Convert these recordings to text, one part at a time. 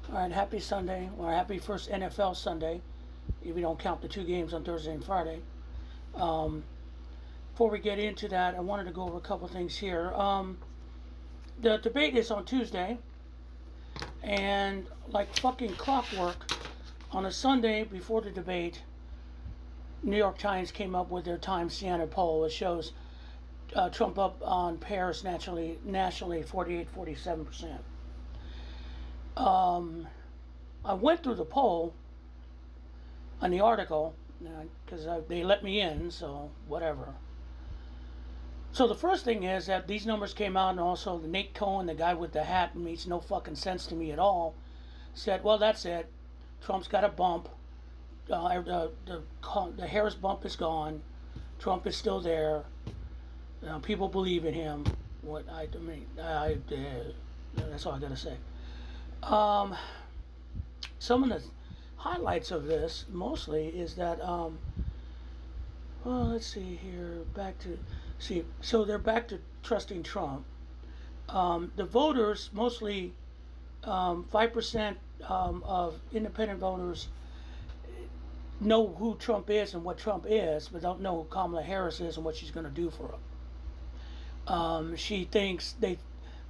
All right, happy Sunday, or happy first NFL Sunday, if you don't count the two games on Thursday and Friday. Um, Before we get into that, I wanted to go over a couple things here. The debate is on Tuesday, and like fucking clockwork, on a Sunday before the debate, New York Times came up with their Times Siena poll. It shows Trump up on Paris nationally 48-47%. I went through the poll on the article because they let me in, so whatever. So the first thing is that these numbers came out, and also Nate Cohn, the guy with the hat, makes no fucking sense to me at all, said, well, that's it. Trump's got a bump. The Harris bump is gone. Trump is still there. People believe in him. That's all I gotta say. Some of the highlights of this mostly is that well, let's see here. So they're back to trusting Trump. The voters, mostly 5% of independent voters, know who Trump is and what Trump is, but don't know who Kamala Harris is and what she's going to do for them. She thinks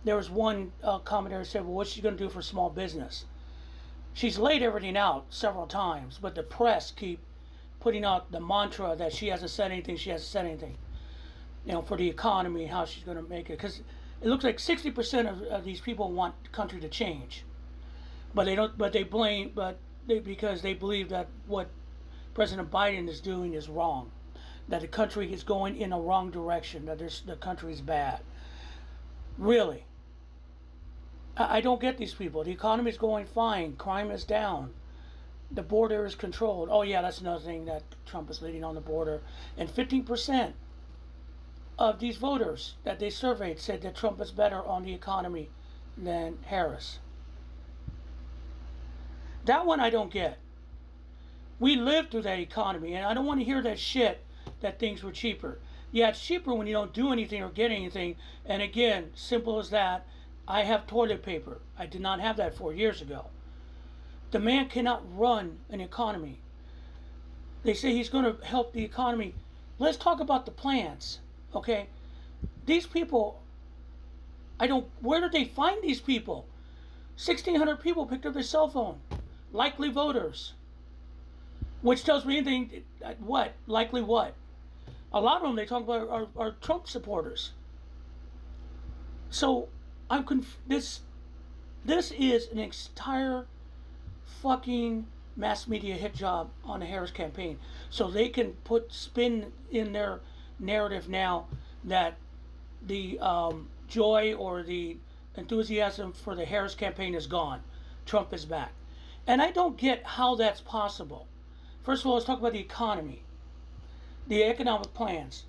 there was one commentator said, well, what's she going to do for small business? She's laid everything out several times, but the press keep putting out the mantra that she hasn't said anything. For the economy, how she's going to make it. Because it looks like 60% of these people want the country to change, but they don't. But they blame. Because they believe that what President Biden is doing is wrong, that the country is going in a wrong direction, that the country is bad. Really, I don't get these people. The economy is going fine. Crime is down. The border is controlled. Oh yeah, that's another thing that Trump is leading on the border. And 15% of these voters that they surveyed said that Trump is better on the economy than Harris. That one I don't get. We lived through that economy, and I don't want to hear that shit that things were cheaper. Yeah, it's cheaper when you don't do anything or get anything. And again, simple as that. I have toilet paper. I did not have that 4 years ago. The man cannot run an economy. They say he's going to help the economy. Let's talk about the plans, okay? These people, where did they find these people? 1,600 people picked up their cell phone. Likely voters. Which tells me anything, what? Likely what? A lot of them they talk about are Trump supporters. So, this is an entire fucking mass media hit job on the Harris campaign, so they can put spin in their narrative now that the joy or the enthusiasm for the Harris campaign is gone. Trump is back, and I don't get how that's possible. First of all, let's talk about the economy, the economic plans.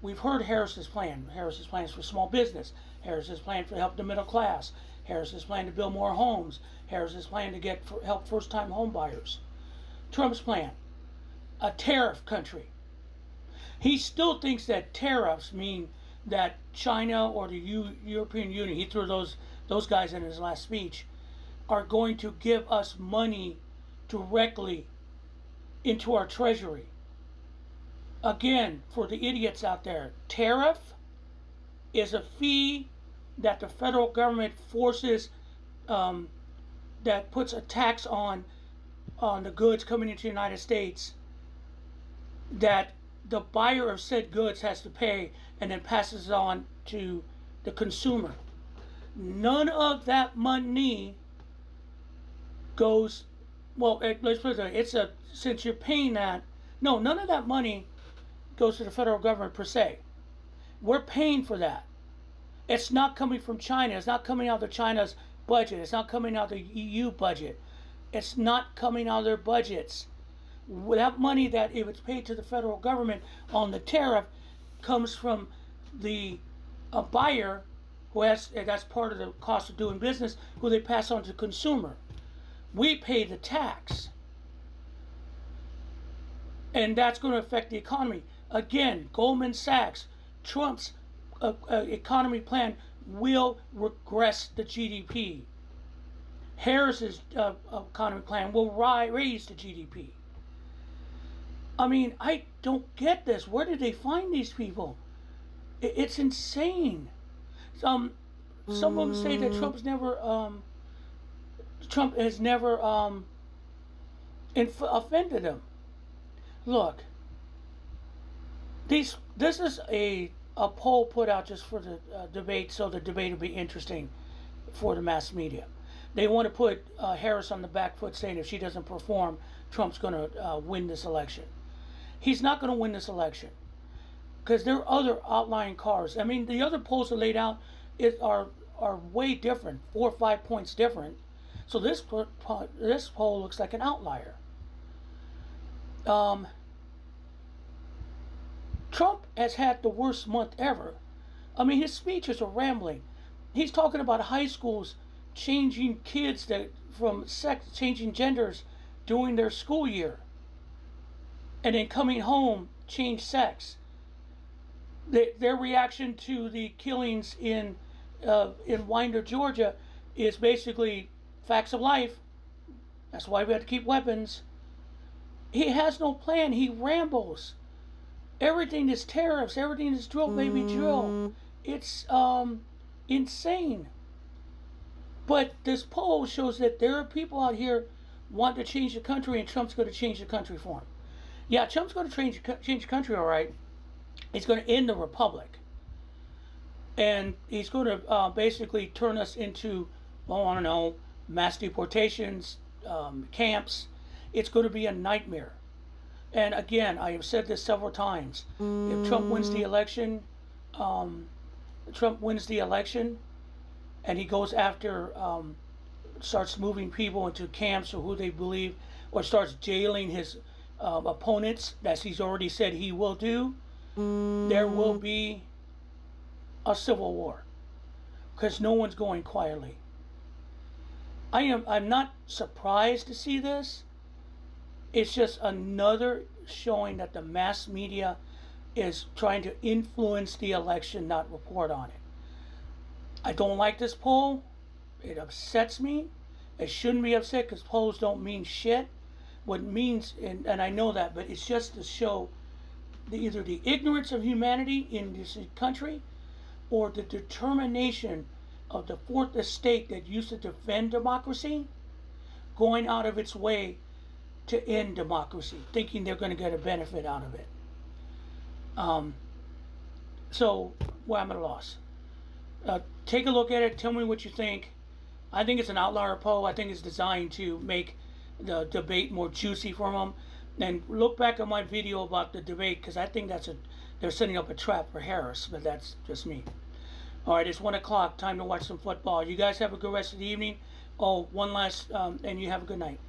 We've heard Harris's plan. Harris's plans for small business. Harris's plan for help the middle class. Harris's plan to build more homes. Harris's plan to help first-time home buyers. Trump's plan, a tariff country. He still thinks that tariffs mean that China or the European Union, he threw those guys in his last speech, are going to give us money directly into our treasury. Again, for the idiots out there, tariff is a fee that the federal government forces, that puts a tax on the goods coming into the United States, that the buyer of said goods has to pay and then passes it on to the consumer. None of that money goes, well, let's put it, since you're paying that, no, none of that money goes to the federal government per se. We're paying for that. It's not coming from China. It's not coming out of China's budget. It's not coming out of the EU budget. It's not coming out of their budgets. That money that if it's paid to the federal government on the tariff comes from the buyer that's part of the cost of doing business, who they pass on to the consumer. We pay the tax. And that's going to affect the economy. Again, Goldman Sachs, Trump's economy plan will regress the GDP. Harris's economic plan will raise the GDP. I mean, I don't get this. Where did they find these people? It's insane. Some of them say that Trump has never offended them. Look, this is a poll put out just for the debate, so the debate will be interesting for the mass media. They want to put Harris on the back foot, saying if she doesn't perform, Trump's going to win this election. He's not going to win this election because there are other outlying cards. I mean, the other polls that are laid out are way different, 4 or 5 points different. So this poll looks like an outlier. Trump has had the worst month ever. I mean, his speeches are rambling. He's talking about high schools changing kids changing genders during their school year, and then coming home change sex. Their reaction to the killings in Winder, Georgia, is basically facts of life. That's why we have to keep weapons. He has no plan. He rambles. Everything is tariffs. Everything is drill, baby, drill. It's insane. But this poll shows that there are people out here wanting to change the country, and Trump's going to change the country for him. Yeah, Trump's going to change the country, all right. He's going to end the republic. And he's going to basically turn us into, well, I don't know, mass deportations, camps. It's going to be a nightmare. And again, I have said this several times. If Trump wins the election, and he goes after, starts moving people into camps or who they believe, or starts jailing his opponents, as he's already said he will do, there will be a civil war, because no one's going quietly. I'm not surprised to see this. It's just another showing that the mass media is trying to influence the election, not report on it. I don't like this poll. It upsets me. It shouldn't be upset, because polls don't mean shit. What it means, and I know that, but it's just to show either the ignorance of humanity in this country, or the determination of the fourth estate that used to defend democracy, going out of its way to end democracy, thinking they're going to get a benefit out of it. So, well, I'm at a loss. Take a look at it. Tell me what you think. I think it's an outlier poll. I think it's designed to make the debate more juicy for them. And look back at my video about the debate, because I think they're setting up a trap for Harris, but that's just me. All right, it's 1 o'clock. Time to watch some football. You guys have a good rest of the evening. Oh, one last, and you have a good night.